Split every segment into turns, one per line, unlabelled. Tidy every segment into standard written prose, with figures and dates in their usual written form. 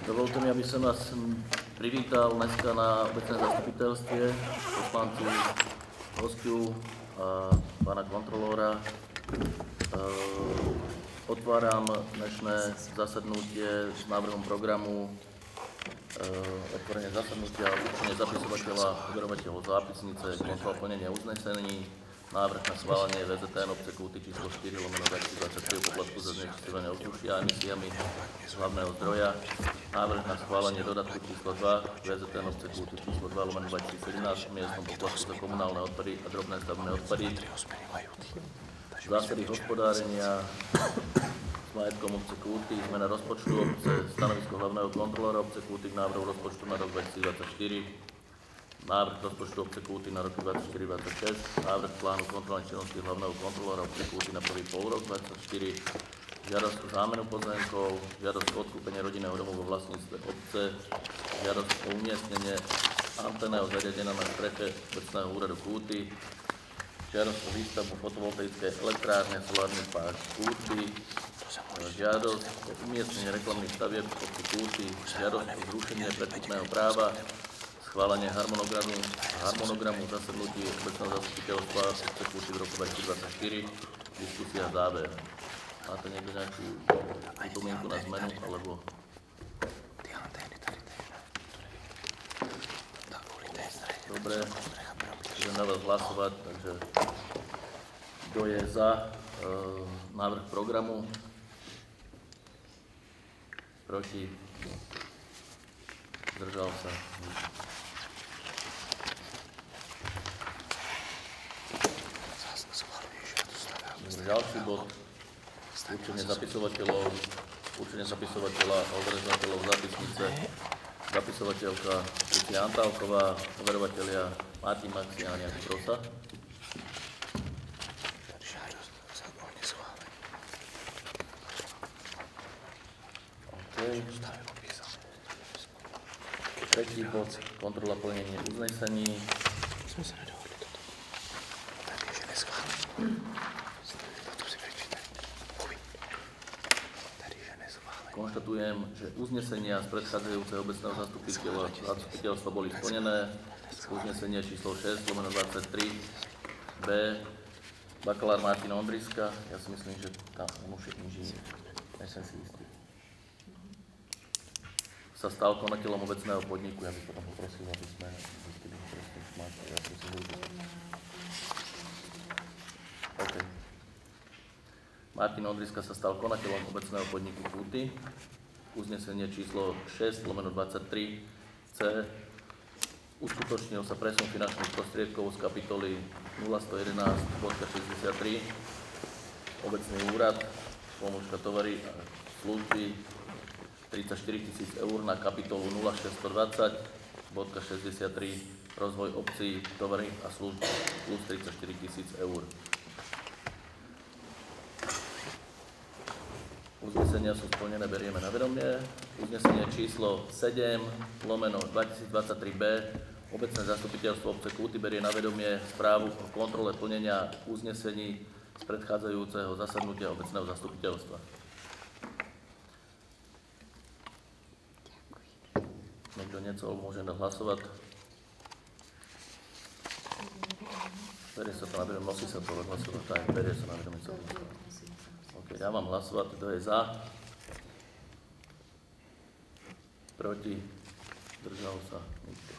Dovolte mi, aby som vás privítal dneska na obecné zastupiteľstve, poslanci hostiu a pána kontrolóra. Otváram dnešné zasadnutie s návrhom programu otvorenie zasadnutia, určenie zapisovateľa, overovateľov zápisnice, kontrola plnenia uznesení, návrh na schválenie VZTN obce Kúty číslo 4/2023 o poplatku za znečisťovanie ovzdušia a emisiami z hlavného zdroja, návrh na schválenie dodatku číslo 2 VZTN obce Kúty číslo 2/2017 o miestnom poplatku za komunálne odpady a drobné stavebné odpady, zásady hospodárenia s majetkom obce Kúty, zmena rozpočtu obce, stanovisko hlavného kontrolóra obce Kúty k návrhu rozpočtu na rok 2024, návrh rozpočtu obce Kúty na roky 2024-2026, návrh plánu kontrolnej činnosti hlavného kontrolóra obce Kúty na prvý polrok 2024, žiadosť o zámenu pozemkov, žiadosť o odkúpenie rodinného domu vo vlastníctve obce, žiadosť o umiestnenie anténneho zariadenia na streche obecného úradu Kúty, žiadosť o výstavbu fotovoltaickej elektrárne solárny park Kúty, žiadosť o umiestnenie reklamných stavieb v obci Kúty, žiadosť o zrušenie predkupného práva, schválenie harmonogramu zasadnutí obecného zastupiteľstva obce Kúty v roku 2024, diskusia záver. Máte niekto nejakú pripomienku na zmenu, alebo? Dobre, budem na vás hlasovať, takže kto je za návrh programu? Proti? Zdržal sa? Ďalší bod, určenie zapisovateľa a overovateľov zápisnice, zapisovateľka Lucia Antálková, overovatelia Martin Maxián a Prosa. Okay. Tretí bod, kontrola plnenia uznesení. Konštatujem, že uznesenia z predchádzajúceho obecného zastupiteľstva boli splnené. Uznesenie číslo 6/23 B. Bakalár Martin Ondriska. Ja si myslím, že tam už je inžinier. Nesem si istý. Sa stal konateľom obecného podniku. Ja bych potom poprosil, aby sme zistili, že máte. Ja si ľudí. OK. Martin Ondriska sa stal konateľom obecného podniku Kúty. Uznesenie číslo 6/23 C. Uskutočnil sa presun finančných prostriedkov z kapitoly 0111.63 Obecný úrad, pomôcka tovary a služby 34 000 eur na kapitolu 0620.63 Rozvoj obcí, tovary a služby plus 34 000 eur. Uznesenia sú splnené, berieme na vedomie. Uznesenie číslo 7/2023 B. Obecné zastupiteľstvo obce Kúty berie na vedomie správu o kontrole plnenia uznesení z predchádzajúceho zasadnutia obecného zastupiteľstva. Niekto niečo môže hlasovať? Berie sa to na vedomie, nosí sa to hlasovať, tak berie sa na vedomie celé hlasovať. Ja mám hlasovať, kto je za, proti, zdržal sa, nikto.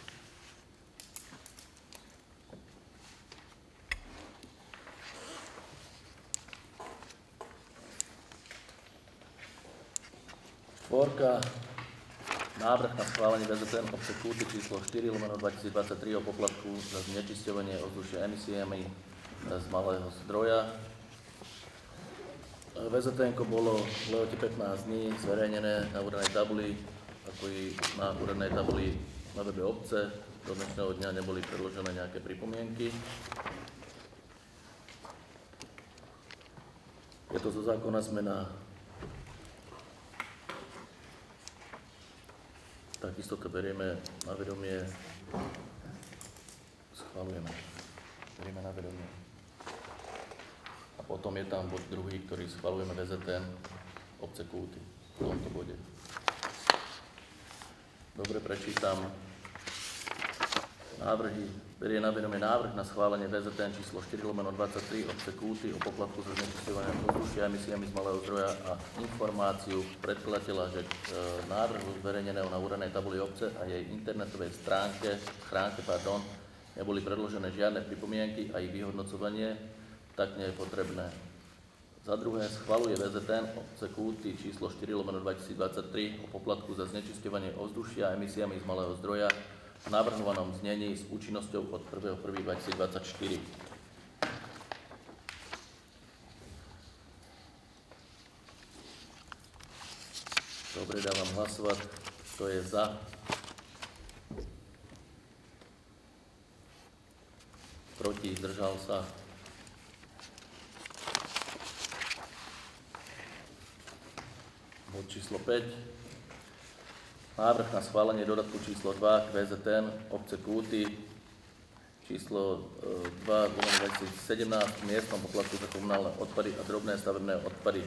Štvorka, návrh na schválenie VZTN obce Kúty číslo 4/2023 o poplatku za znečisťovanie ovzdušia emisiami z malého zdroja. VZTN-ko bolo v lehote 15 dní zverejnené na úradnej tabuli, ako i na úradnej tabuli na webe obce. Do dnešného dňa neboli predložené nejaké pripomienky. Je to zo zákona zmena. Takisto to berieme na vedomie. Schvaľujeme. Berieme na vedomie. Potom je tam bod druhý, ktorý schvaľujeme VZTN obce Kúty v tomto bode. Dobre, prečítam návrhy. Berie na vedomie návrh na schválenie VZTN číslo 4/23 obce Kúty o poplatku za znečisťovanie ovzdušia emisiami z malého zdroja a informáciu predkladateľa, že k návrhu zverejneného na úradnej tabuli obce a jej internetovej schránke neboli predložené žiadne pripomienky a ich vyhodnocovanie tak nie je potrebné. Za druhé, schvaľuje VZTN obce Kúty číslo 4/2023 o poplatku za znečisťovanie ovzdušia emisiami z malého zdroja v navrhovanom znení s účinnosťou od 1.1.2024. Dobre, dávam hlasovať. Kto je za? Proti? Zdržal sa? Bod číslo 5. Návrh na schválenie dodatku číslo 2 k VZTN obce Kúty číslo 2/2017 v miestnom poplatku za komunálne odpady a drobné stavebné odpady.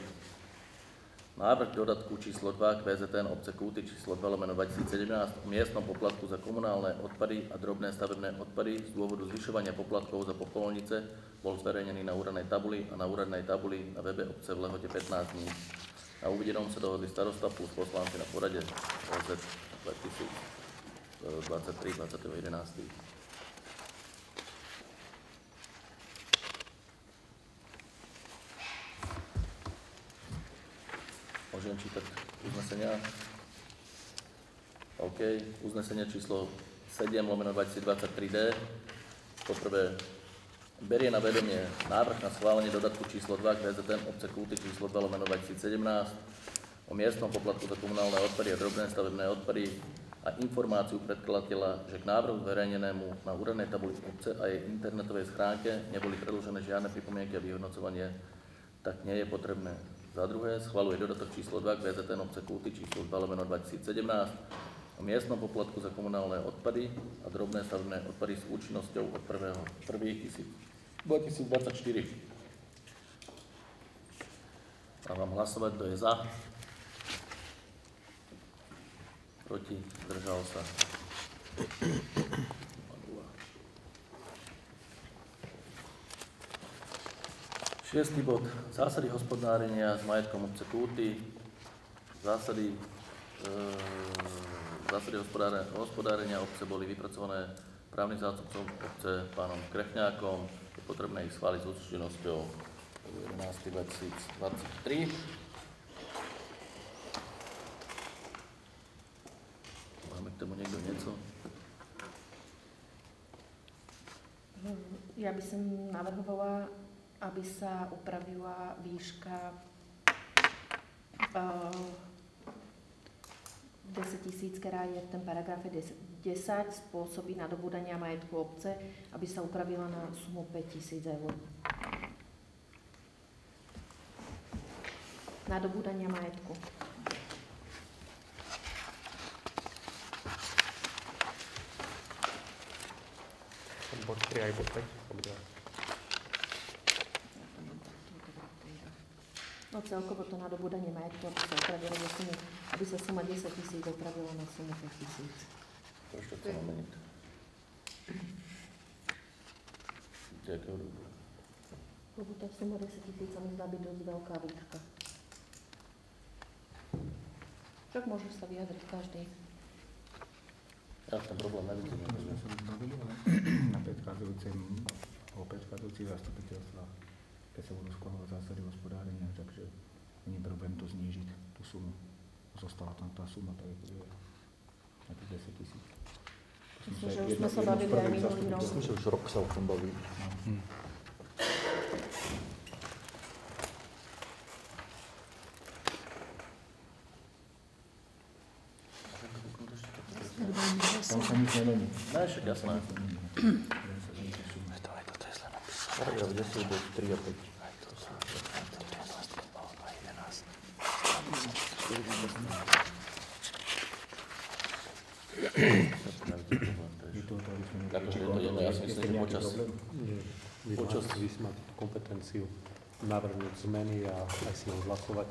Návrh dodatku číslo 2 k VZTN obce Kúty číslo 2/2017 v miestnom poplatku za komunálne odpady a drobné stavebné odpady z dôvodu zvyšovania poplatkov za popolnice bol zverejnený na úradnej tabuli a na úradnej tabuli na webe obce v lehote 15 dní. Na uvedenom sa dohodli starosta plus poslanci na porade OZ 2023 20.11. Môžem čítať uznesenia? OK. Uznesenie číslo 7/2023D. Poprvé, berie na vedomie návrh na schválenie dodatku číslo 2 k VZTN obce Kúty číslo 2/2017 o miestnom poplatku za komunálne odpady a drobné stavebné odpady a informáciu predkladateľa, že k návrhu zverejnenému na úradnej tabuli obce a jej internetovej schránke neboli predložené žiadne pripomienky a vyhodnocovanie, tak nie je potrebné. Za druhé, schvaľuje dodatok číslo 2 k VZTN obce Kúty číslo 2/2017 o miestnom poplatku za komunálne odpady a drobné stavebné odpady s účinnosťou od 1.1.2024. Dávam hlasovať, kto je za. Proti, zdržal sa. Šiestý bod. Zásady hospodárenia s majetkom obce Kúty. Zásady hospodárenia obce boli vypracované právnym zástupcom obce pánom Krechňákom. Je potrebné ich schváliť s účinnosťou 11.2023. Máme k tomu niekto niečo?
Ja by som navrhovala, aby sa upravila výška 10 000, ktorá je v tom paragrafe 10, spôsoby nadobúdania majetku obce, aby sa upravila na sumu 5 000 eur. Nadobúdania majetku.
Bod 3 aj bod 5.
No celkovo to nadobúdanie majetku, aby sa upravilo do sumy, aby sa suma 10 000 upravila na sumu 5 000.
Proč to chceme meniť? Ďakujem.
Lebo tá suma 10 000 sa mi zdá byť dosť veľká výška. Však môže sa vyjadriť každý.
Ja v tom problém nevidím.
Na predchádzajúcich zastupiteľstvách, keď sa budú schvaľovať zásady hospodárenia, takže není problém to znížiť, tú sumu. Zostala tam tá suma, tak je na tých 10 000.
Myslím, že už sme sa bavili aj minulý rok.
Myslím, že už rok sa o tom baví.
Tam sa nič nemení.
No, však jasné.
Paragraf 10 bod 3 a 5.
Ja si myslím, že počas
Vy si máte kompetenciu navrhnúť zmeny a aj si odhlasovať.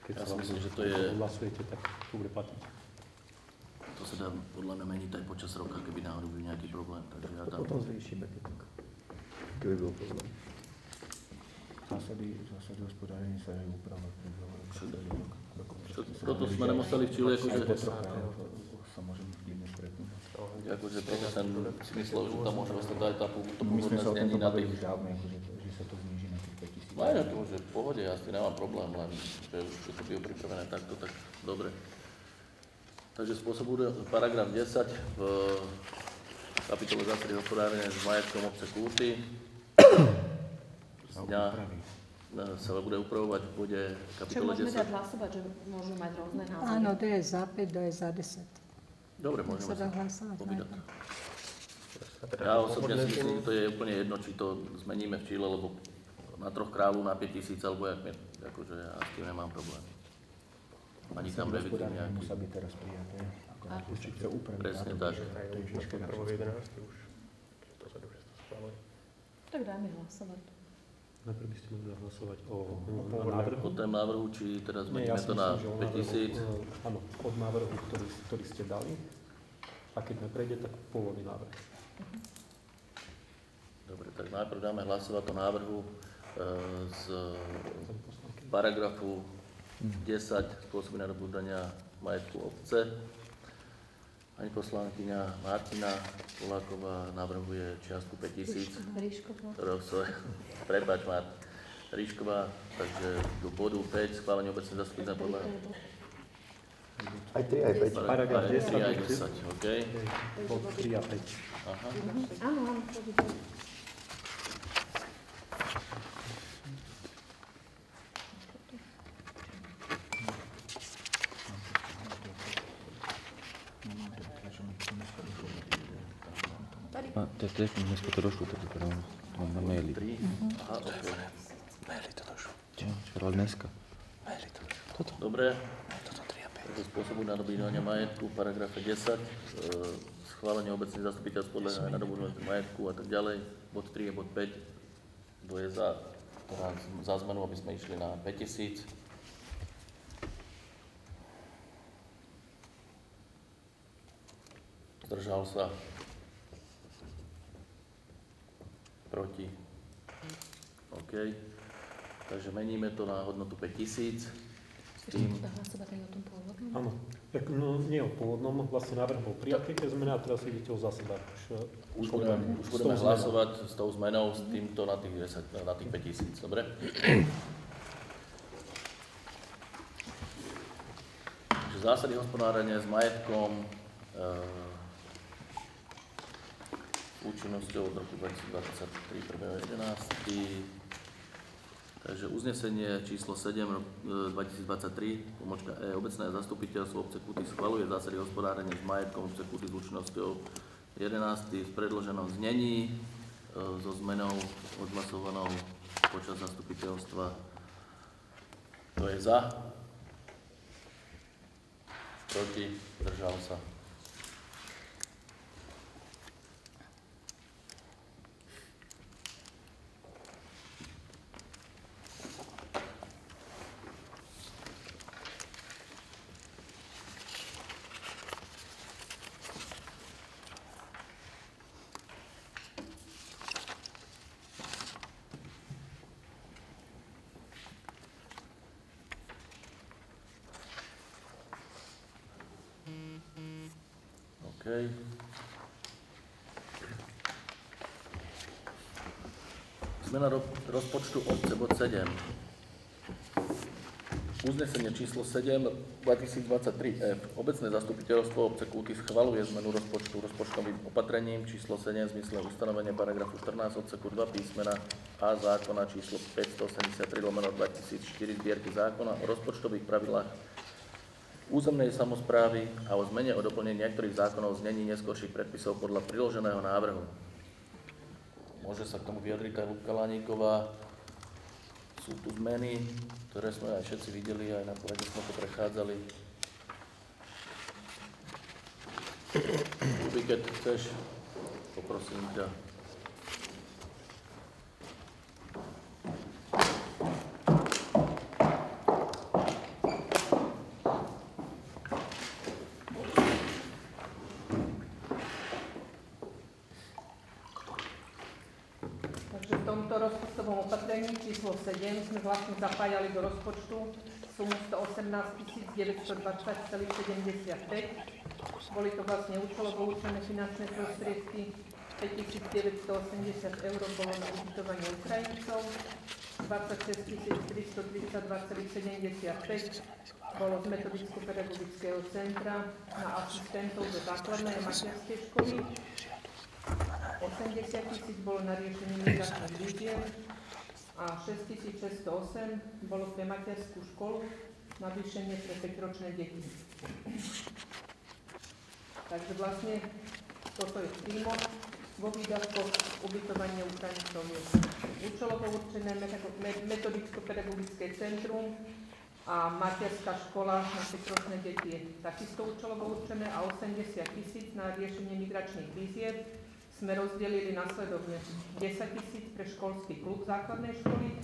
Keď
Ja
sa
si myslím, že to je-
odhlasujete, tak to bude platiť.
to sa dá podľa mňa meniť aj počas roka, keby náhodou byl nejaký problém. Takže ja tam...
Potom zriešime, keby byl problém.
Zásady hospodárenia sa dajú upravovať v priebehu roka.
Toto sme nemuseli v Čile, akože...
Sa môžeme klidne stretnúť.
Akože toto som si myslel, že tam môže ostať aj tá
My sme
pôvodné
sa o
znení
tomto
na
bavili
tých...
už dávno, že sa to zníži na tých 5 000.
No to už je v pohode, ja s tým nemám problém, len že už to bylo pripravené takto, tak dobre. Takže spôsobuje paragraf 10 v kapitole zásady hospodárenia s majetkom obce Kúty. Sa bude upravovať v bode
Čo
kapitole
môžeme
10.
dať hlasovať, že môžu mať rôzne názory?
Áno, to je za 5, to je za 10.
Dobre,
Sa
môžeme
dá
sa
hlasovať
pobídať.
najprv.
Ja osobne si myslím, že to je úplne jedno, či to zmeníme v Čile, lebo na 3 kráľov na 5 000, alebo jak akože ja s tým nemám problém. Ani tam nevidím nejaký...
Musí byť teraz prijaté. Ešte chce upraviť.
Presne tak.
To je všetko.
Prvo 11 už. To sa už schváluje.
Tak dáme hlasovať.
Najprv by ste mohli hlasovať o
O
návrhu.
tom návrhu, či teraz
Nie,
zmeníme
ja si
to na
myslím, že o
5 000.
návrhu, áno, od návrhu, ktorý ste dali. A keď neprejde, tak pôvodný návrh.
Dobre, tak najprv dáme hlasovať o návrhu z paragrafu 10 spôsoby nadobúdania majetku obce. Pani poslankyňa Martina Poláková navrhuje čiastku 5 000.
Ríšková.
Prepáč, Ríšková, takže do bodu 5 schválenie obecnej zastupiteľnej podľa
Aj 3, aj 5.
Paragraf 10.
3 aj 10, OK.
Bod 3 a 5.
Aha.
Áno, áno, to by
Dneska to došlo, tak to mám na maili.
3, aha, OK.
Maili to došlo. Včera, dneska. Maili to došlo. Toto.
Dobre.
Toto 3 a 5.
Do spôsobu nadobývania majetku, paragrafe 10, schválenie obecných zastupiteľstv podľa nadobúdania majetku a tak ďalej. Bod 3 a bod 5. Kto je za zmenu, aby sme išli na 5 000. Zdržal sa. Proti. OK. Takže meníme to na hodnotu 5 000.
ešte dá hlasovať aj o tom pôvodnom?
Áno. No, nie o pôvodnom, vlastne návrh bol prijatý, keď zmena, a teraz idete o zásadách.
Už budeme hlasovať s tou zmenou, s týmto na tých 10, na tých 5 000, dobre? Takže zásady hospodárenia s majetkom účinnosťou od roku 2023, 1.11. Takže uznesenie číslo 7 2023, pomočka E, obecné zastupiteľstvo obce Kúty schvaľuje zásady hospodárenia s majetkom obce Kúty s účinnosťou 11. v predloženom znení so zmenou odhlasovanou počas zastupiteľstva. Kto je za? Proti? Zdržal sa? OK. Zmena rozpočtu obce, bod 7. Uznesenie číslo 7 2023F. Obecné zastupiteľstvo obce Kúty schvaľuje zmenu rozpočtu rozpočtovým opatrením číslo 7 v zmysle ustanovenia paragrafu 14 odseku 2 písmena A zákona číslo 583/2004 zbierky zákona o rozpočtových pravidlách územnej samosprávy a o zmene o doplnení niektorých zákonov znení neskorších predpisov podľa priloženého návrhu. Môže sa k tomu vyjadriť aj Ľubka Laníková. Sú tu zmeny, ktoré sme aj všetci videli, aj na plene sme to prechádzali. Ľubi, keď chceš, poprosím ťa.
rozpočtovom opatrení číslo 7 sme vlastne zapájali do rozpočtu sumu 118 920,75. Boli to vlastne účelovo určené finančné prostriedky. 5 980 eur bolo na ubytovanie Ukrajincov, 26 332,75 bolo z metodicko-pedagogického centra na asistentov do základnej a materskej školy, 80 000 bolo na riešenie migračných výziev a 6 608 bolo pre materskú školu navýšenie pre 5-ročné deti. Takže vlastne toto je prímo vo výdavkoch ubytovanie Ukrajincov je účelovo určené metodicko-pedagogické centrum a materská škola na 5-ročné deti je takisto účelovo určené a 80 000 na riešenie migračných výziev sme rozdelili nasledovne 10 000 pre školský klub základnej školy,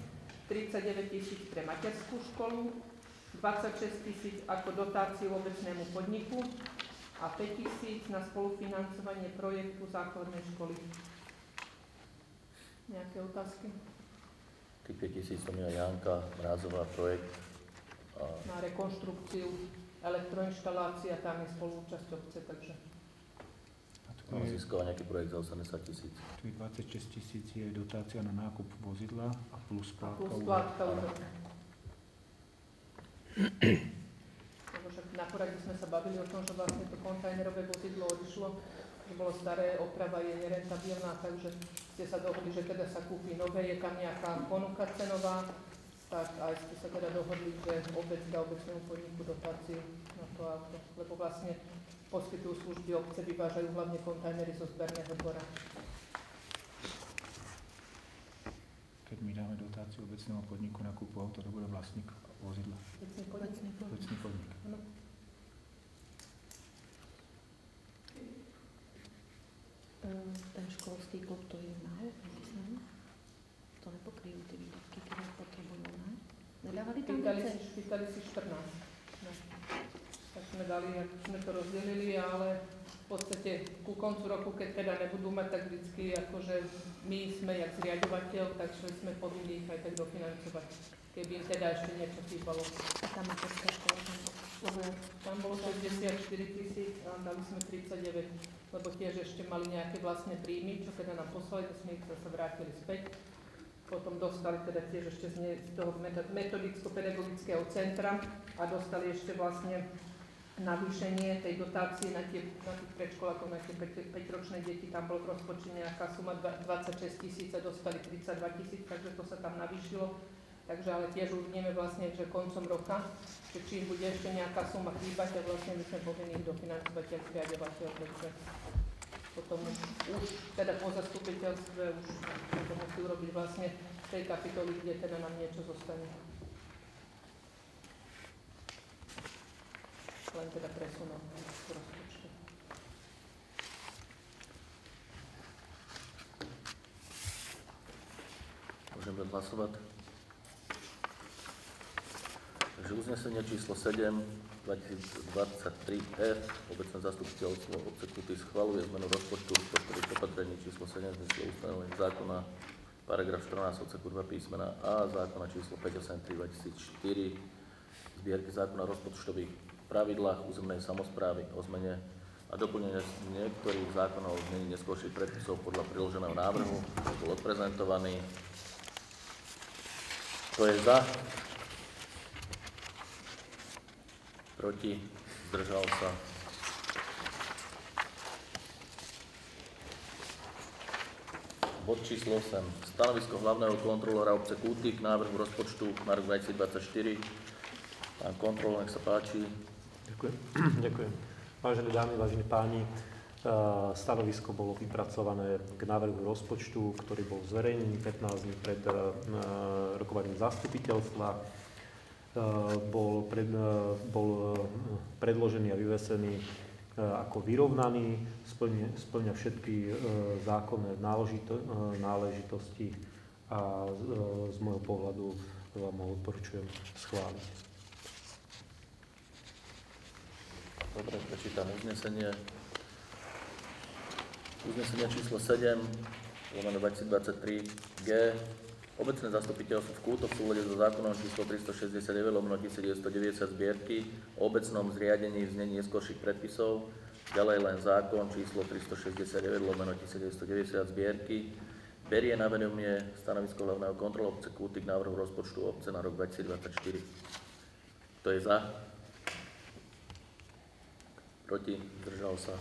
39 000 pre materskú školu, 26 000 ako dotáciu obecnému podniku a 5 000 na spolufinancovanie projektu základnej školy. Nejaké otázky?
Tých 5 000 to mila Janka Mrázová projekt.
Na rekonštrukciu, elektroinštalácia, tam je spoluúčasť obce, takže...
Mám získala nejaký projekt za 80 000.
Tu je 26 000 je dotácia na nákup vozidla a plus splátka.
Plus splátka úroveň. Lebo však na porade sme sa bavili o tom, že vlastne to kontajnerové vozidlo odišlo, že bolo staré, oprava je nerentabilná, takže ste sa dohodli, že teda sa kúpi nové, je tam nejaká ponuka cenová, tak aj ste sa teda dohodli, že obec dá obecnému podniku dotáciu na to auto, lebo vlastne poskytujú služby obce, vyvážajú hlavne kontajnery zo zberného dvora.
Keď my dáme dotáciu obecnému podniku na kúpu auta, to bude vlastník vozidla. Obecný podnik.
Ano.
Ten školský klub, to je málo, myslím. To nepokryjú tie výdavky, ktoré potrebujú, ne? Nedávali tam vece?
Pýtali si 14. No. Tak sme dali, jak sme to rozdelili, ale v podstate ku koncu roku, keď teda nebudú mať, tak vždycky akože my sme jak zriaďovateľ, takže sme povinni ich aj tak dofinancovať, keby im teda ešte niečo chýbalo.
A tá materská škola
Tam bolo 64 000 a dali sme 39, lebo tiež ešte mali nejaké vlastné príjmy, čo teda nám poslali, sme ich sa vrátili späť. Potom dostali teda tiež ešte z toho metodicko-pedagogického centra a dostali ešte vlastne navýšenie tej dotácie na tých predškolákov, na tie 5-ročné deti. Tam bol v rozpočte nejaká suma 26 000 a dostali 32 000, takže to sa tam navýšilo. Takže ale tiež uvidíme vlastne, že koncom roka, že či im bude ešte nejaká suma chýbať a vlastne my sme povinni ich dofinancovať ako riaďovateľ, takže potom už teda po zastupiteľstve už to musí urobiť vlastne v tej kapitoli, kde teda nám niečo zostane. Len teda presunom v rozpočte.
Môžeme hlasovať. Takže uznesenie číslo 7 2023F obecné zastupiteľstvo obce Kuty schvaľuje zmenu rozpočtu rozpočtových opatrení číslo 7 zmysle ustanovení zákona paragraf 14 odseku 2 písmena A zákona číslo 583/2004 zbierky zákona o rozpočtových pravidlách územnej samosprávy o zmene a doplnenie niektorých zákonov o zmení neskôrších predpisov podľa priloženého návrhu, ktorý bol odprezentovaný. Kto je za? Proti? Zdržal sa? Bod číslo 8. Stanovisko hlavného kontrolóra obce Kúty k návrhu rozpočtu na rok 2024. Pán kontrolór, nech sa páči.
Ďakujem. Ďakujem. Vážené dámy, vážení páni, stanovisko bolo vypracované k návrhu rozpočtu, ktorý bol zverejnený 15 dní pred rokovaním zastupiteľstva. Bol predložený a vyvesený ako vyrovnaný, splňa všetky zákonné náležitosti a z môjho pohľadu vám ho odporúčujem schváliť.
Dobre, prečítam uznesenie. Uznesenie číslo 7 2023 G. Obecné zastupiteľstvo v Kútoch v súlade so zákonom číslo 369/1990 zbierky o obecnom zriadení v znení neskorších predpisov, ďalej len zákon číslo 369/1990 zbierky, berie na vedomie stanovisko hlavného kontrolu obce Kúty k návrhu rozpočtu obce na rok 2024. Kto je za? Proti? Zdržal sa?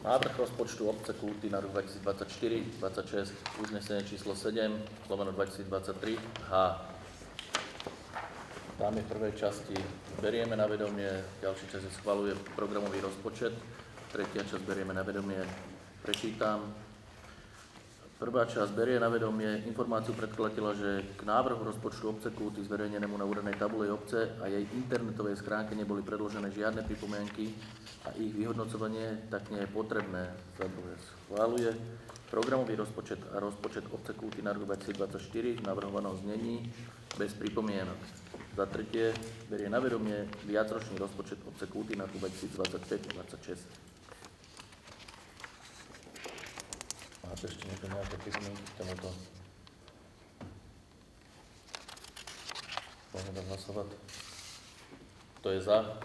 Návrh rozpočtu obce Kúty na rok 2024-26, uznesenie číslo 7/2023 H. Tam je v prvej časti berieme na vedomie, v ďalšej časti schvaľuje programový rozpočet, tretia časť berieme na vedomie, prečítam. Prvá časť berie na vedomie informáciu predkladateľa, že k návrhu rozpočtu obce Kúty zverejnenému na úradnej tabule obce a jej internetovej schránke neboli predložené žiadne pripomienky a ich vyhodnocovanie tak nie je potrebné. Za druhé schvaľuje programový rozpočet a rozpočet obce Kúty na rok 2024 v navrhovanom znení bez pripomienok. Za tretie berie na vedomie viacročný rozpočet obce Kúty na rok 2025-26. Máte ešte nejaké pripomienky k tomuto? Môžeme dať hlasovať. Kto je za?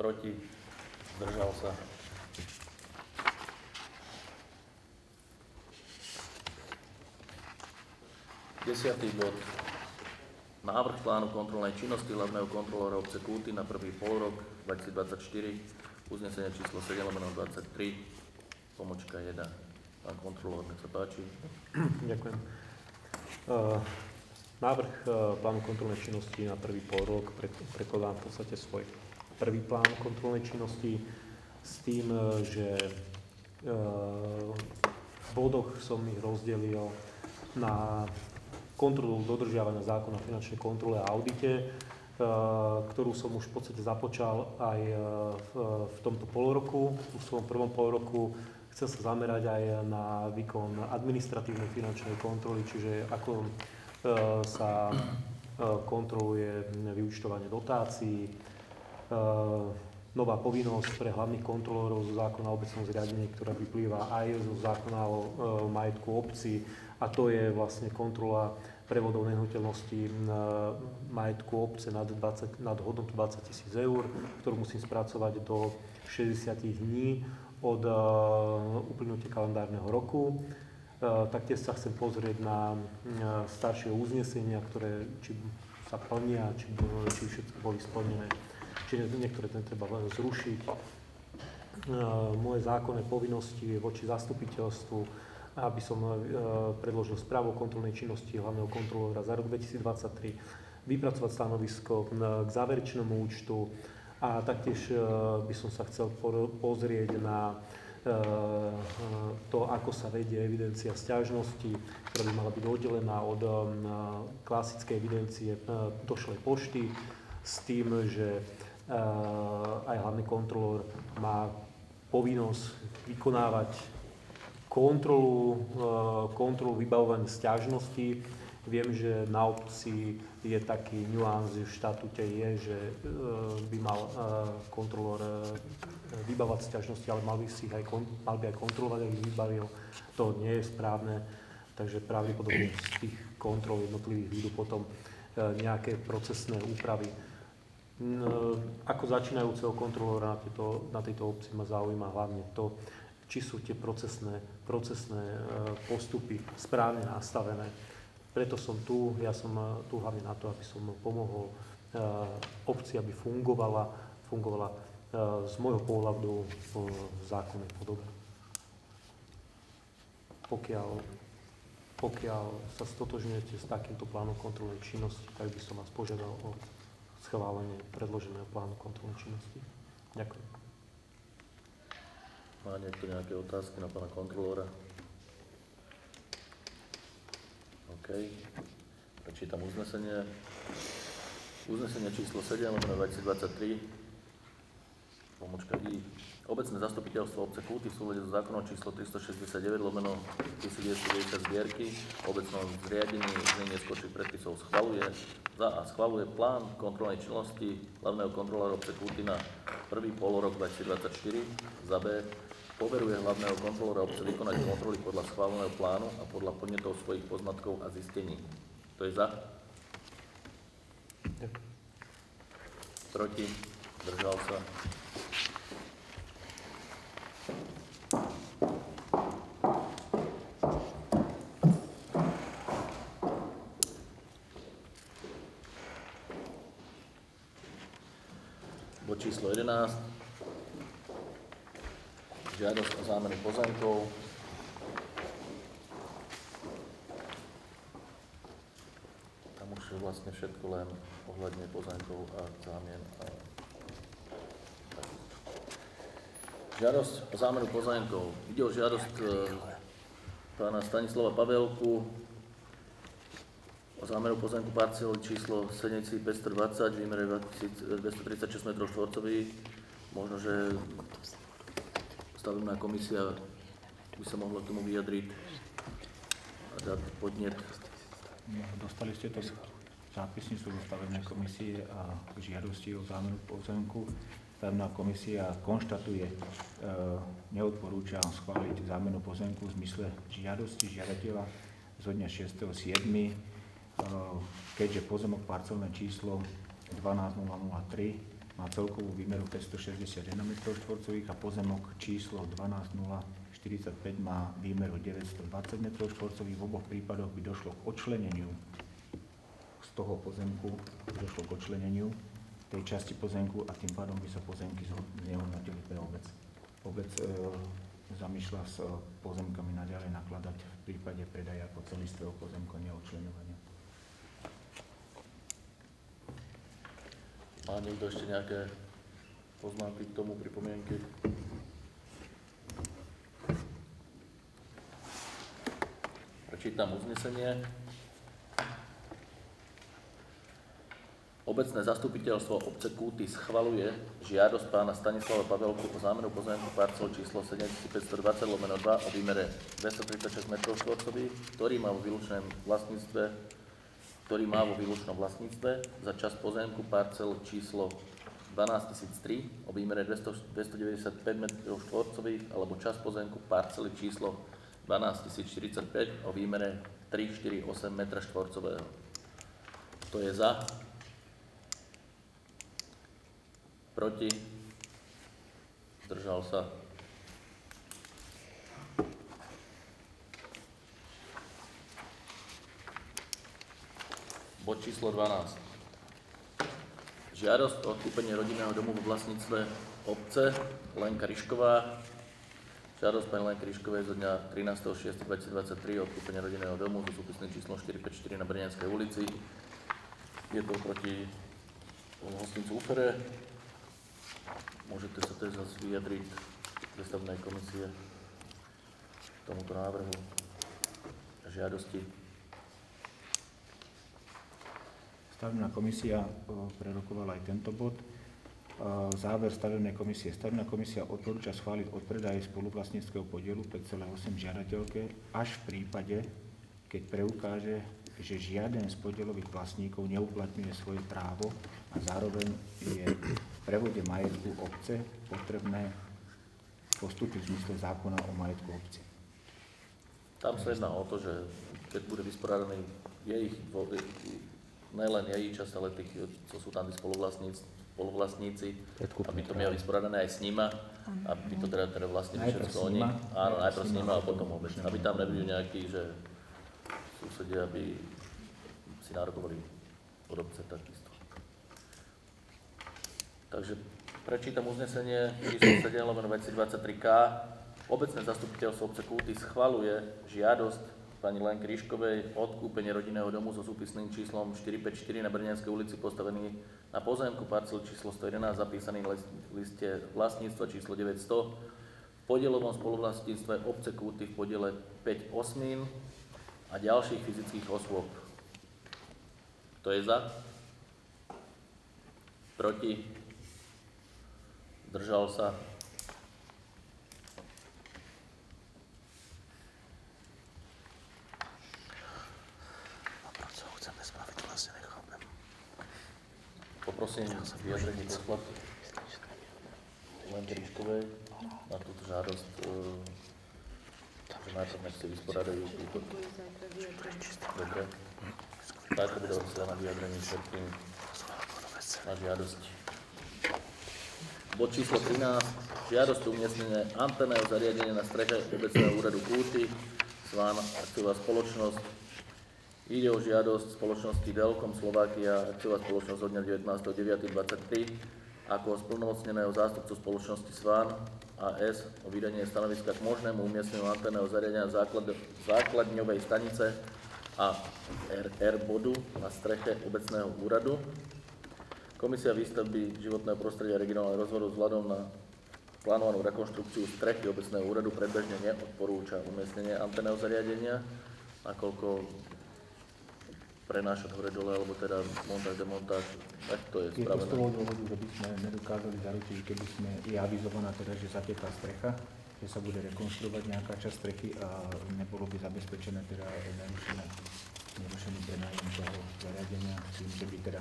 Proti? Zdržal sa? Desiatý bod. Návrh plánu kontrolnej činnosti hlavného kontrolóra obce Kúty na prvý polrok 2024. Uznesenie číslo 7/23, pomočka 1. Pán kontrolór, nech sa páči.
Ďakujem. Návrh plánu kontrolnej činnosti na prvý polrok prekladám v podstate svoj prvý plán kontrolnej činnosti s tým, že v bodoch som ich rozdelil na kontrolu dodržiavania zákona o finančnej kontrole a audite, ktorú som už v podstate započal aj v tomto polroku. V svojom prvom polroku chcel sa zamerať aj na výkon administratívnej finančnej kontroly, čiže ako sa kontroluje vyúčtovanie dotácií, nová povinnosť pre hlavných kontrolórov zo zákona o obecnom zriadení, ktorá vyplýva aj zo zákona o majetku obcí, a to je vlastne kontrola prevodov nehnuteľností majetku obce nad hodnotu 20 000 eur, ktorú musím spracovať do 60 dní od uplynutia kalendárneho roku. Taktiež sa chcem pozrieť na staršie uznesenia, ktoré či sa plnia, či všetko boli splnené, či niektoré treba zrušiť. Moje zákonné povinnosti voči zastupiteľstvu, aby som predložil správu o kontrolnej činnosti hlavného kontrolóra za rok 2023, vypracovať stanovisko k záverečnému účtu a taktiež by som sa chcel pozrieť na to, ako sa vedie evidencia sťažností, ktorá by mala byť oddelená od klasickej evidencie došlej pošty, s tým, že aj hlavný kontrolór má povinnosť vykonávať kontrolu vybavovania sťažností. Viem, že na obci je taký nuans, že v štatúte je, že by mal kontrolór vybavovať sťažnosti, ale mal by aj kontrolovať, ak ich vybavil. To nie je správne, takže pravdepodobne z tých kontrol jednotlivých výjdu potom nejaké procesné úpravy. Ako začínajúceho kontrolóra na tejto obci ma zaujíma hlavne to, či sú tie procesné postupy správne nastavené. Preto som tu, ja som tu hlavne na to, aby som pomohol obci, aby fungovala z môjho pohľadu v zákonnej podobe. Pokiaľ sa stotožňujete s takýmto plánom kontrolnej činnosti, tak by som vás požiadal o schválenie predloženého plánu kontrolnej činnosti. Ďakujem.
Má niekto nejaké otázky na pána kontrolóra? OK. Prečítam uznesenie. Uznesenie číslo 7/2023 I. Obecné zastupiteľstvo obce Kúty v súlade so zákonom číslo 369/1990 zbierky o obecnom zriadení znenie neskôrších predpisov schvaľuje schvaľuje plán kontrolnej činnosti hlavného kontrolóra obce Kúty na prvý polorok 2024. Za B. Poveruje hlavného kontrolóra obce vykonať kontroly podľa schváleného plánu a podľa podnetov svojich poznatkov a zistení. To je za? Proti? Zdržal sa? Bod číslo 11. Žiadosť o zámenu pozemkov. Tam už je vlastne všetko len ohľadne pozemkov a zámien. Žiadosť o zámenu pozemkov. Ide o žiadosť pána Stanislava Pavelku o zámenu pozemku parcely číslo 7520 v výmere 236 m². Možno, že stavebná komisia by sa mohla k tomu vyjadriť a dať podnet.
Dostali ste to zápisnicu do stavebnej komisie a žiadosti o zámenu pozemku. Stavebná komisia konštatuje, neodporúča schváliť zámenu pozemku v zmysle žiadosti žiadateľa zo dňa 6.7. Keďže pozemok parcelné číslo 12003 má celkovú výmeru 561 m² a pozemok číslo 12045 má výmeru 920 m². V oboch prípadoch by došlo k odčleneniu z toho pozemku, tej časti pozemku a tým pádom by sa pozemky znehodnotili pre obec. Obec zamýšľa s pozemkami naďalej nakladať v prípade predaja ako celistvého pozemku neodčleňovania.
Má niekto ešte nejaké poznámky k tomu, pripomienky? Prečítam uznesenie. Obecné zastupiteľstvo obce Kúty schvaľuje žiadosť pána Stanislava Pavelku o zámenu pozemku parcel číslo 7520/2 o výmere 236 m², ktorý má vo výlučnom vlastníctve za časť pozemku parcel číslo 12003 o výmere 295 m² alebo časť pozemku parcely číslo 12045 o výmere 348 m². To je za. Proti? Zdržal sa? Bod číslo 12. Žiadosť o odkúpenie rodinného domu vo vlastníctve obce Lenka Ryšková. Žiadosť pani Lenky Ryškovej zo dňa 13.6.2023 o odkúpenie rodinného domu so súpisným číslom 454 na Brňanskej ulici. Je to proti hostincu Ufere. Môžete sa teraz zase vyjadriť z stavebnej komisie k tomuto návrhu a žiadosti.
Stavebná komisia prerokovala aj tento bod. Záver stavebnej komisie. Stavebná komisia odporúča schváliť odpredaj spoluvlastníckeho podielu 5,8 žiadateľke až v prípade, keď preukáže, že žiaden z podielových vlastníkov neuplatňuje svoje právo a zároveň je v prevode majetku obce potrebné postupy v zmysle zákona o majetku obce.
Tam sa jedná o to, že keď bude vysporadaný nielen jej časť, ale tých, co sú tam spoluvlastníci, aby to mieli vysporadané aj s nima, aby to teda vlastnili všetko oni. Áno, najprv s nima a potom obec. Aby tam nebudú nejakí, že susedia by si nárokovali od obce takisto. Takže prečítam uznesenie číslo 7/2023K. Obecné zastupiteľstvo obce Kúty schvaľuje žiadosť pani Lenky Ryškovej o odkúpenie rodinného domu so súpisným číslom 454 na Brňanskej ulici postavený na pozemku parcel číslo 111 zapísaný v liste vlastníctva číslo 900 v podielovom spoluvlastníctve obce Kúty v podiele 5/8 a ďalších fyzických osôb. To je za? Proti? Zdržal sa? Poprosím vyjadrenie poslat len Triškovej na túto žiadosť, že najprv nech si vysporadajú túto. Dobre. Tak bude odsielané vyjadrenie všetkým na žiadosť. Bod číslo 13. Žiadosť umiestnenie anténneho zariadenia na streche obecného úradu Kúty, Svan, akciová spoločnosť. Ide o žiadosť spoločnosti Delkom Slovakia, akciová spoločnosť od dňa 19.9.23 ako splnomocneného zástupcu spoločnosti Svan AS o vydanie stanoviska k možnému umiestneniu anténneho zariadenia základňovej stanice a RR bodu na streche obecného úradu. Komisia výstavby životného prostredia a regionálneho rozvoja vzhľadom na plánovanú rekonštrukciu strechy obecného úradu predbežne neodporúča umiestnenie anténneho zariadenia, nakoľko prenášať hore-dole, alebo teda montáž, demontáž, tak to je spravené.
Je to z toho dôvodu, že by sme nedokázali zaručiť, keby je avizovaná teda, že zateká strecha, že sa bude rekonštruovať nejaká časť strechy a nebolo by zabezpečené teda nerušený prenájom toho zariadenia, s tým, že by teda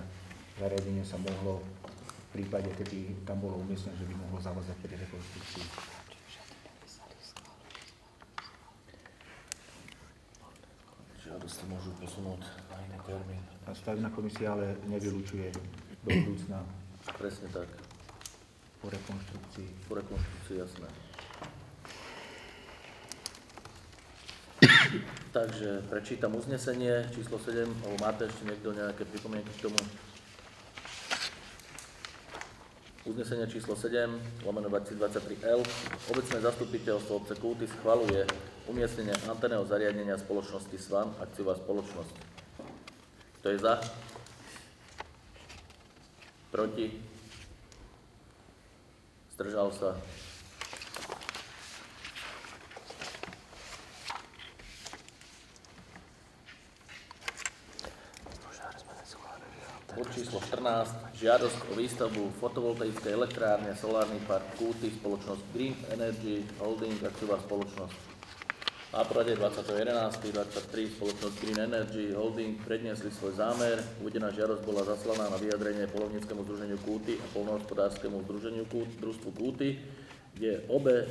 zariadenie sa mohlo v prípade, keby tam bolo umiestnené, že by mohlo zavázať pri rekonštrukcii.
Žiadosti môžu posunúť na iný termín.
A stavebná komisia ale nevylučuje do budúcna.
Presne tak.
Po rekonštrukcii.
Po rekonštrukcii, jasné. Takže prečítam uznesenie číslo 7, alebo máte ešte niekto nejaké pripomienky k tomu? Uznesenie číslo 7/2023L. Obecné zastupiteľstvo obce Kúty schvaľuje umiestnenie anténneho zariadenia spoločnosti Svan, akciová spoločnosť. Kto je za? Proti? Zdržal sa? Bod číslo 14. Žiadosť o výstavbu fotovoltaickej elektrárne Solárny park Kúty, spoločnosť Green Energy Holding, akciová spoločnosť. Na porade 20.11.23 spoločnosť Green Energy Holding predniesli svoj zámer. Uvedená žiadosť bola zaslaná na vyjadrenie Poľovníckemu združeniu Kúty a Poľnohospodárskemu združeniu družstvu Kúty, kde obe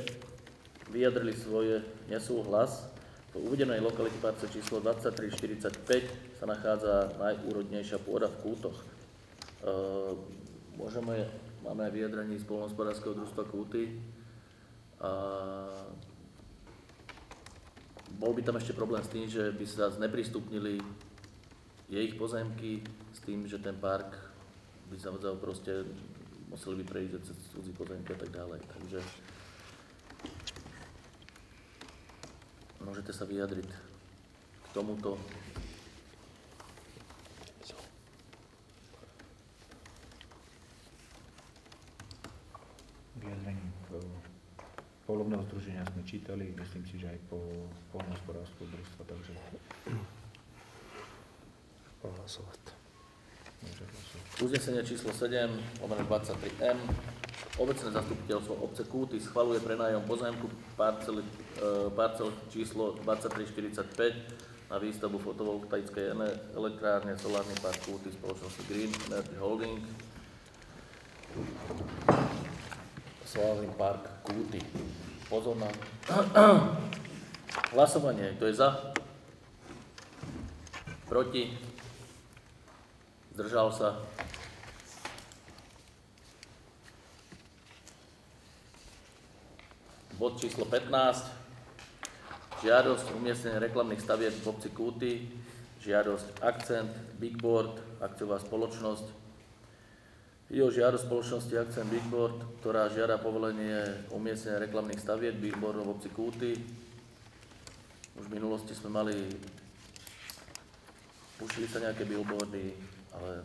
vyjadrili svoj nesúhlas. V uvedenej lokalite parce číslo 2345 sa nachádza najúrodnejšia pôda v Kútoch. Máme aj vyjadrenie z Poľnohospodárskeho družstva Kúty. Bol by tam ešte problém s tým, že by sa zneprístupnili ich pozemky, s tým, že ten park by zavadzal proste, museli by prejsť cez cudzí pozemky a tak ďalej. Takže môžete sa vyjadriť k tomuto.
Vyjadrení poľovného združenia sme čítali, myslím si, že aj po poľnohospodárskeho družstva, takže
Hlasovať.
môže hlasovať.
Uznesenie číslo 7/23M. Obecné zastupiteľstvo obce Kúty schvaľuje prenájom pozemku parcel číslo 2345 na výstavbu fotovoltaickej elektrárne Solárny park Kúty spoločnosti Green Energy Holding. Solárny park Kúty. Pozor na hlasovanie. Kto je za? Proti? Zdržal sa? Bod číslo 15. Žiadosť umiestnenia reklamných stavieb v obci Kúty. Žiadosť Akcent Bigboard, akciová spoločnosť. Ide o žiadosť spoločnosti Akcent Bigboard, ktorá žiada povolenie umiestnenia reklamných stavieb billboardov v obci Kúty. Už v minulosti sme pustili sa nejaké billboardy, ale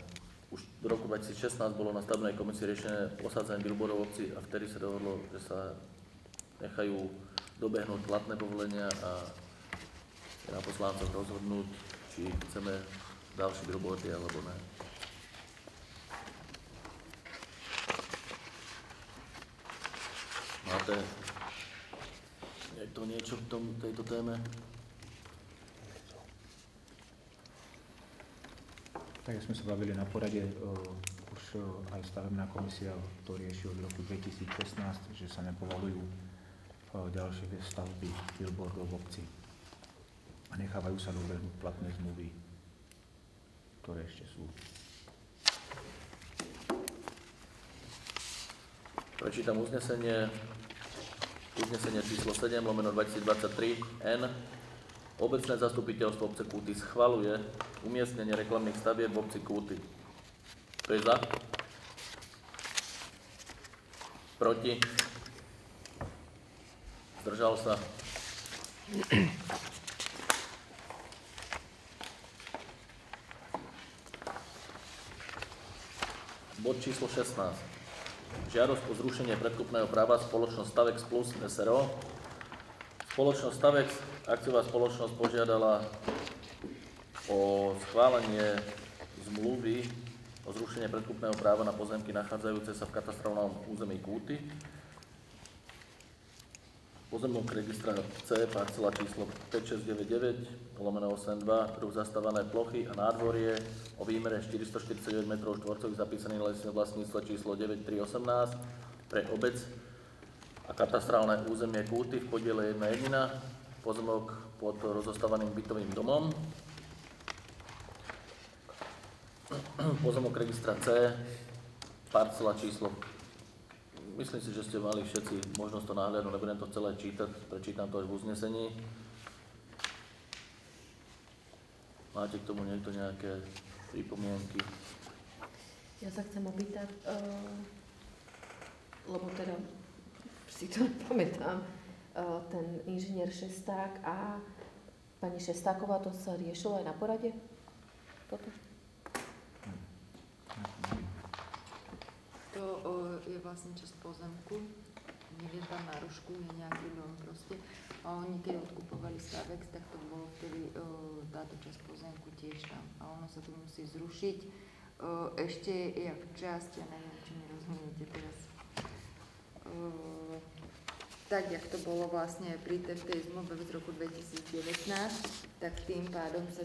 už v roku 2016 bolo na stavebnej komisii riešené osadzenie billboardov v obci a vtedy sa dohodlo, že sa nechajú dobehnúť platné povolenia a je na poslancoch rozhodnúť, či chceme ďalšie billboardy alebo ne. Máte niekto niečo k tejto téme?
Tak sme sa bavili na porade, už aj stavebná komisia to rieši od roku 2016, že sa nepovalujú ďalšie stavby billboardov v obci a nechávajú sa dobehnúť platné zmluvy, ktoré ešte sú.
Prečítam uznesenie číslo 7/2023 N. Obecné zastupiteľstvo obce Kúty schvaľuje umiestnenie reklamných stavieb v obci Kúty. Kto je za? Proti? Zdržal sa? Bod číslo 16. Žiadosť o zrušenie predkupného práva spoločnosť Stavex Plus SRO. Spoločnosť Stavex, akciová spoločnosť, požiadala o schválenie zmluvy o zrušenie predkupného práva na pozemky nachádzajúce sa v katastrálnom území Kúty. Pozemok registra C, parcela číslo 5699/82, druh zastávané plochy a nádvorie o výmere 449 m2 zapísaný na liste vlastníctva číslo 9318 pre obec a katastrálne územie Kúty v podiele 1/1, pozemok pod rozostávaným bytovým domom. Pozemok registra C, parcela číslo, myslím si, že ste mali všetci možnosť to nahliadnúť, nebudem to celé čítať, prečítam to až v uznesení. Máte k tomu niekto nejaké pripomienky?
Ja sa chcem opýtať, lebo teda si to nepamätám, ten inžinier Šesták a pani Šestáková, to sa riešilo aj na porade? Toto?
To je vlastne časť pozemku, neviem tam na rožku, je nejaký dom proste. A oni keď odkupovali Stavex, tak to bolo vtedy táto časť pozemku tiež tam. A ono sa to musí zrušiť. Ešte je v časti, ja neviem, či mi rozumiete teraz. Tak, jak to bolo vlastne pri tej zmluve z roku 2019, tak tým pádom sa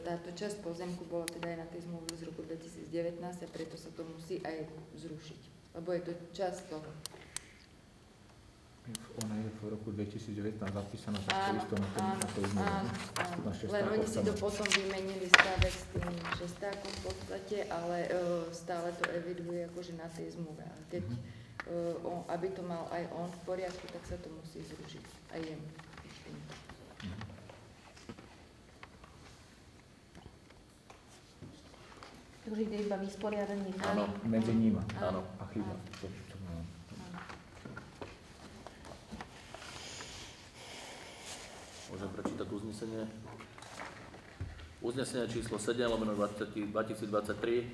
táto časť pozemku bola teda aj na tej zmluve z roku 2019 a preto sa to musí aj zrušiť, lebo je to časť toho.
Ona je v roku 2019 zapísaná tak isto na tej zmluve.
Len oni si to potom vymenili Stavex s tým Šestákom v podstate, ale stále to eviduje akože na tej zmluve. A keď aby to mal aj on v poriadku, tak sa to musí zrušiť aj jemu.
Takže ide iba vysporiadanie.
Áno.
Medzi nimi.
Áno.
A chyba.
Môžem prečítať uznesenie. Uznesenie číslo 7/2023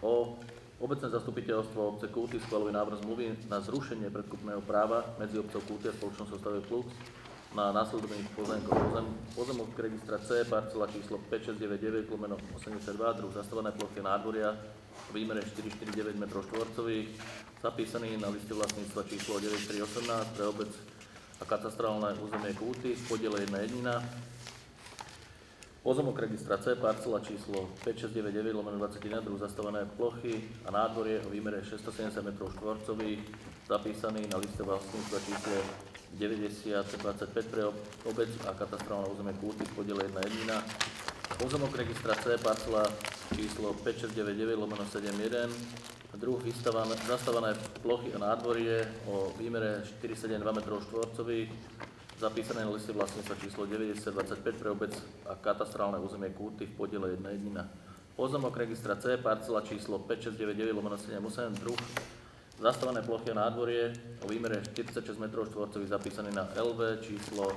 o obecné zastupiteľstvo obce Kúty schvaľuje návrh zmluvy na zrušenie predkupného práva medzi obcov Kúty a spoločnosťou Stavex Plus na následovných pozemkoch. Pozemok registra C, parcela číslo 5699/82, druh zastávané plochy nádvoria v výmere 449 m2, zapísaný na liste vlastníctva číslo 9318 pre obec a katastrálne územie Kúty v podiele 1/1. Pozemok registra C, parcela číslo 5699/21, druh zastávané plochy a nádvorie o výmere 670 m2, zapísaný na liste vlastníctva číslo 9025 pre obec a katastrálne územie Kúty v podiele 1/1. Pozemok registra C, parcela číslo 5699/71, druh zastávané plochy a nádvorie o výmere 472 m2, zapísané na liste vlastníctva číslo 9025 pre obec a katastrálne územie Kúty v podiele 1/1. Pozemok registra C, parcela číslo 5699/78, druh zastávané plochy a nádvorie o výmere 46 m2, zapísaný na LV číslo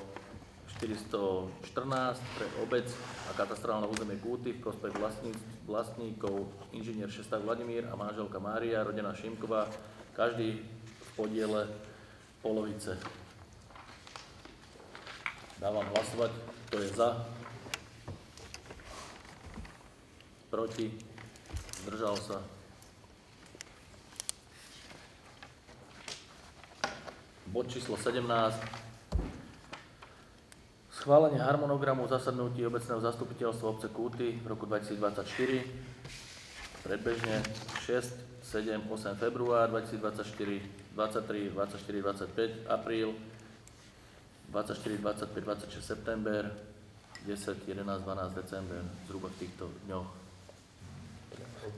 414 pre obec a katastrálne územie Kúty v prospech vlastníkov inžinier Šesták Vladimír a manželka Mária, rodina Šimková, každý v podiele polovice. Dávam hlasovať, kto je za, proti, zdržal sa. Bod číslo 17. Schválenie harmonogramu zasadnutí obecného zastupiteľstva obce Kúty v roku 2024. Predbežne 6, 7, 8 február 2024, 23, 24, 25 apríl, 24, 25, 26 september, 10, 11, 12 december, zhruba v týchto dňoch.
V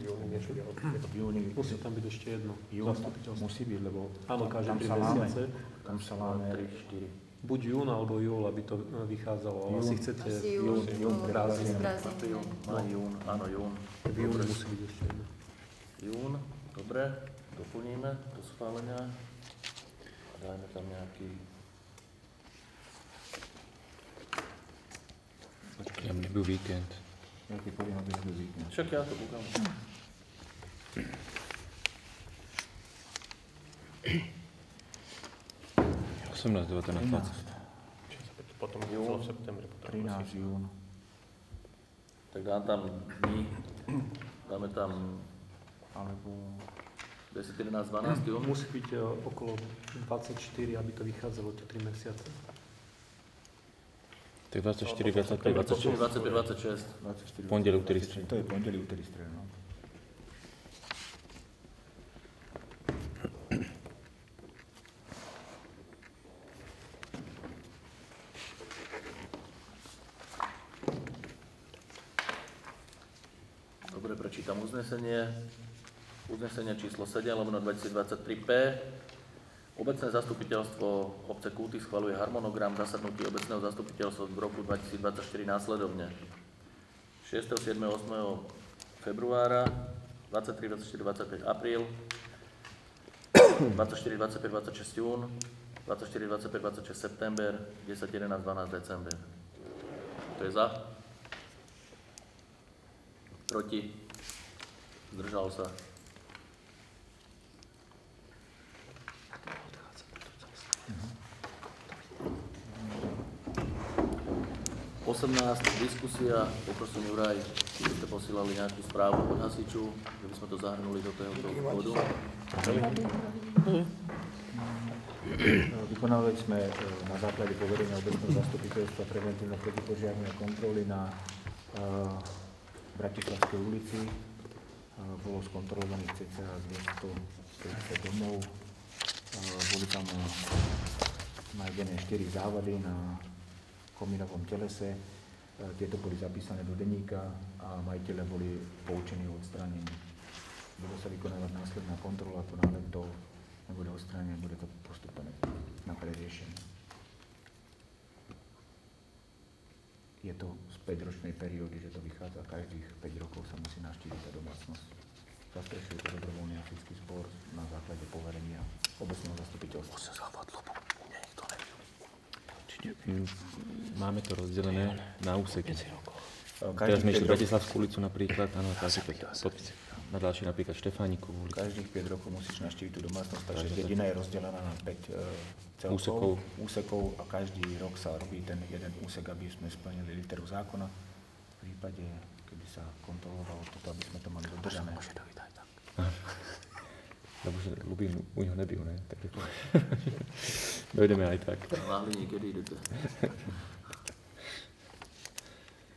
júni
Musí tam byť ešte jedno zastupiteľstvo.
musí byť, lebo
Áno, každé
tam
3
sa láme.
mesiace.
Tam sa láme
3, 4.
Buď jún alebo júl, aby to vychádzalo. Ale asi chcete
Asi
jún,
jún,
prázdniny.
prázdniny.
Jún, áno, jún.
V júni musí byť ešte jedno.
Jún, dobre, doplníme do schválenia. Dajme tam nejaký...
Počkaj, ja nebyl víkend.
Nejaký poriadok je víkend.
Však ja to kúkam.
Ja 18, 19, 20.
Potom
jún,
v septembri.
13 jún.
Tak dám tam dní, dáme tam
Alebo
10, 11, 12 jún.
Musí byť okolo 24, aby to vychádzalo tie 3 mesiace.
Tak 24, 25,
24,
26.
25, 26.
Pondelí, útorý, streda.
To je pondelí, útorý, streda, no.
Dobre, prečítam uznesenie. Uznesenie číslo 7/2023P. Obecné zastupiteľstvo obce Kúty schvaľuje harmonogram zasadnutí obecného zastupiteľstva v roku 2024 následovne. 6., 7., 8. februára, 23, 24, 25 apríl, 24, 25, 26 jún, 24, 25, 26 september, 10, 11, 12 december. To je za? Proti? Zdržal sa? Diskusia, poprosím Juraj, či ste posílali nejakú správu od hasiču, že by sme to zahrnuli do tohoto bodu.
Vykonávali sme na základe poverenia obecného zastupiteľstva preventívne protipožiarne kontroly na Bratislavskej ulici. Bolo skontrolovaných cca 250 domov. Boli tam nájdené 4 závady na komínovom telese. Tieto boli zapísané do denníka a majiteľe boli poučení o odstránení. Bude sa vykonávať následná kontrola, to náhle to nebude odstránené, bude to postupené na preriešenie. Je to z 5-ročnej periódy, že to vychádza, každých 5 rokov sa musí navštíviť tá domácnosť. Zastrešuje to dobrovoľný hasičský spor na základe poverenia obecného zastupiteľstva.
Máme to rozdelené na úseky. Teraz sme išli Bratislavskú ulicu napríklad, áno, na ďalšie napríklad Štefánikovú ulicu.
Každých 5 rokov musíš navštíviť tú domácnosť, takže dedina je rozdelená na 5 úsekov a každý rok sa robí ten jeden úsek, aby sme splnili literu zákona. V prípade, keby sa kontrolovalo toto, aby sme to mali dodržané.
Lebo že ľubím, u neho nebyl, ne? Tak dojdeme aj tak.
Na Hliník, kedy idete?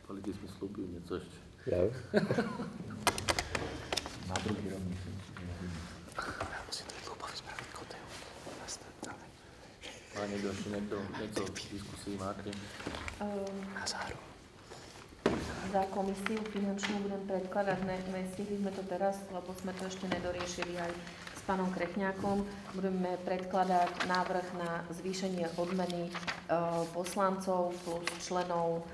Koľko sme slúbili, něco ešte?
Ja?
Na druhý rok myslím si, že je
Ja musím byť Lubovi spraviť koteu.
Má niekto ešte něco v diskusii máte?
Na záru.
Za komisiu finančnú budem predkladať, nestihli sme to teraz, lebo sme to ešte nedoriešili aj s pánom Krechňákom. Budeme predkladať návrh na zvýšenie odmeny poslancov plus členov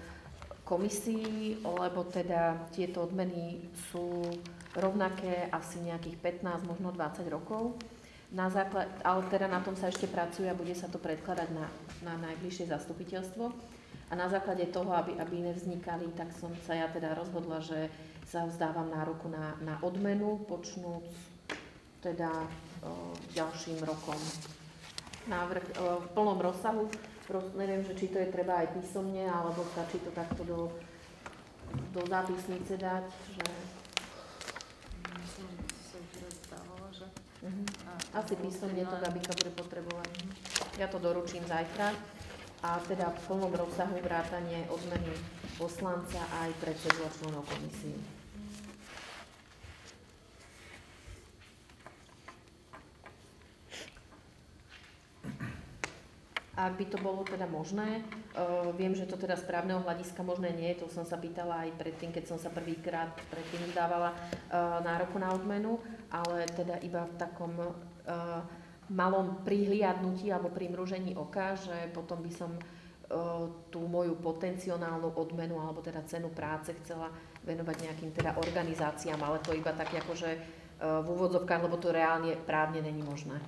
komisií, lebo teda tieto odmeny sú rovnaké asi nejakých 15, možno 20 rokov. Ale teda na tom sa ešte pracuje a bude sa to predkladať na najbližšie zastupiteľstvo. A na základe toho, aby nevznikali, tak som sa ja teda rozhodla, že sa vzdávam nároku na odmenu, počnúc teda ďalším rokom. Návrh v plnom rozsahu, neviem, že či to je treba aj písomne, alebo stačí to takto do zápisnice dať, že...
Myslím, že sa už rozdávala, že?
Asi písomne to Gabika bude potrebovať. Ja to doručím zajtra. A teda v plnom rozsahu vrátanie odmeny poslanca aj predsedu a členov komisie. Ak by to bolo teda možné, viem, že to teda z právneho hľadiska možné nie, to som sa pýtala aj predtým, keď som sa prvýkrát predtým dávala nároku na odmenu, ale teda iba v takom malom prihliadnutí alebo primružení oka, že potom by som tú moju potenciálnu odmenu alebo teda cenu práce chcela venovať nejakým teda organizáciám, ale to iba tak akože v úvodzovkách, lebo to reálne právne není možné.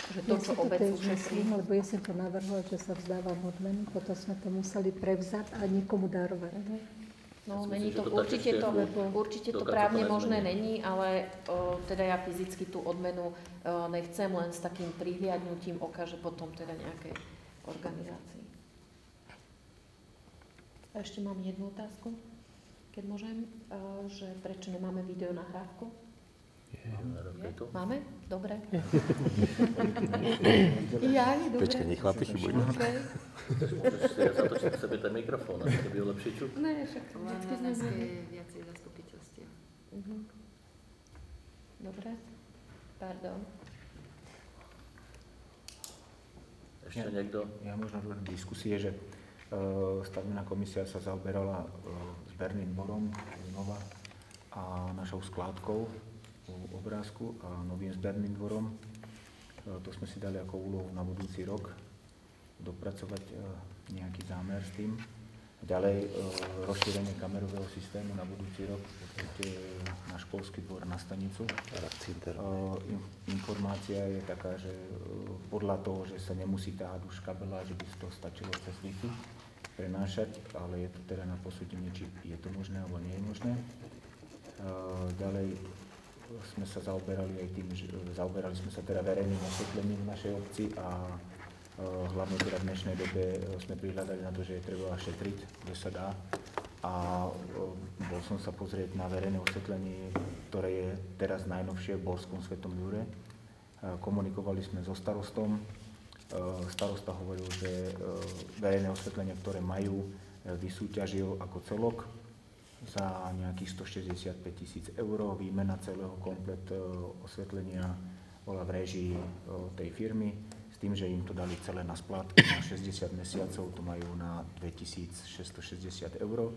Že to, čo obec ušetrí.
Lebo ja som to navrhla, že sa vzdávam odmenu, potom sme to museli prevzať a niekomu darovať.
No, není to, určite to právne možné není, ale teda ja fyzicky tú odmenu nechcem len s takým prihliadnutím oka, že potom teda nejakej organizácii. A ešte mám jednu otázku, keď môžem, že prečo nemáme video nahrávku? Máme? Dobre. Dobre.
Počkaj, nechlápi chybu.
Môžeš si zatočiť k sebe ten mikrofón, aby to bylo lepšie čuť?
Ne, však
len na nás je viacej zastupiteľstiev.
Dobre. Pardon.
Ešte niekto?
Ja možno len diskusie, že stavebná komisia sa zaoberala zberným dvorom znova a našou skládkou obrázku a novým zberným dvorom. To sme si dali ako úlohu na budúci rok dopracovať nejaký zámer s tým. Ďalej rozšírenie kamerového systému na budúci rok na školský dvor na stanicu. Informácia je taká, že podľa toho, že sa nemusí ťahať už kabela, že by to stačilo cez Wi-Fi prenášať, ale je to teda na posúdenie, či je to možné alebo nie je možné. Ďalej sme sa zaoberali aj tým, že zaoberali sme sa teda verejným osvetlením v našej obci a hlavne teda v dnešnej dobe sme prihľadali na to, že je treba šetriť, kde sa dá. A bol som sa pozrieť na verejné osvetlenie, ktoré je teraz najnovšie v Borskom Svetom Jure. Komunikovali sme so starostom. Starosta hovoril, že verejné osvetlenie, ktoré majú, vysúťažil ako celok za nejakých 165 000 eur. Výmena celého komplet osvetlenia bola v réžii tej firmy, s tým, že im to dali celé na splátky na 60 mesiacov, to majú na 2660 eur.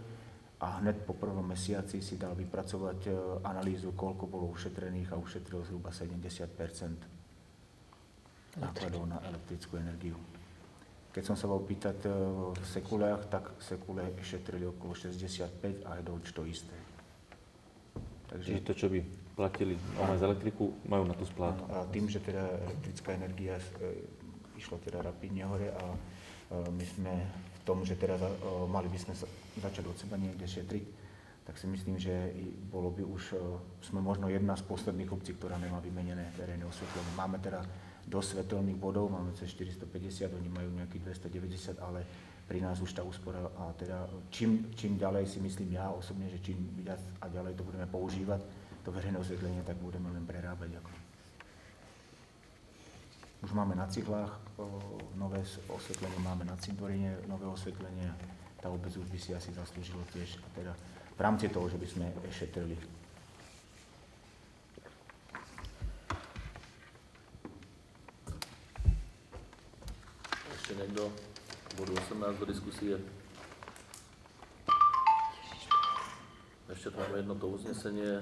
A hned po prvom mesiaci si dal vypracovať analýzu, koľko bolo ušetrených a ušetril zhruba 70% nákladov na elektrickú energiu. Keď som sa bol pýtať v Sekulách, tak Sekule šetrili okolo 65 a Hedovič to isté.
Čiže to, čo by platili za elektriku, majú na tú splátku.
A tým, že teda elektrická energia išla teda rapidne hore a my sme v tom, že teda mali by sme začať od seba niekde šetriť, tak si myslím, že bolo by už, sme možno jedna z posledných obcí, ktorá nemá vymenené verejné osvetlenie. Máme teda dosť svetelných bodov, máme cez 450, oni majú nejakých 290, ale pri nás už tá úspora a teda čím ďalej si myslím ja osobne, že čím viac a ďalej to budeme používať, to verejné osvetlenie, tak budeme len prerábať. Už máme na Cihlách nové osvetlenie, máme na Cintoríne nové osvetlenie, tá obec už by si asi zaslúžilo tiež, a teda v rámci toho, že by sme šetrili.
Ešte niekto? Bodu 18 do diskusie. Ešte tu máme jedno to uznesenie.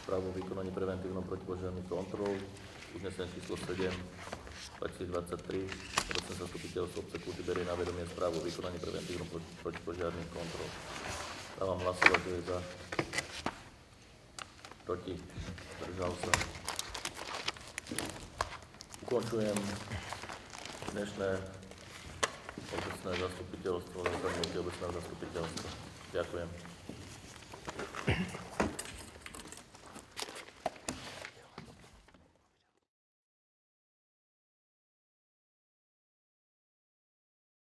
Správu o vykonaní preventívnom protipožiarných kontrol. Uznesenie číslo 7 2023. Obecné zastupiteľstvo obce Kúty berie na vedomie správu o vykonaní preventívnom protipožiarných kontrol. Dávam hlasovať, kto je za. Proti. Zdržal sa. Ukončujem dnešné obecné zastupiteľstvo, zasadnutie obecného zastupiteľstva. Ďakujem.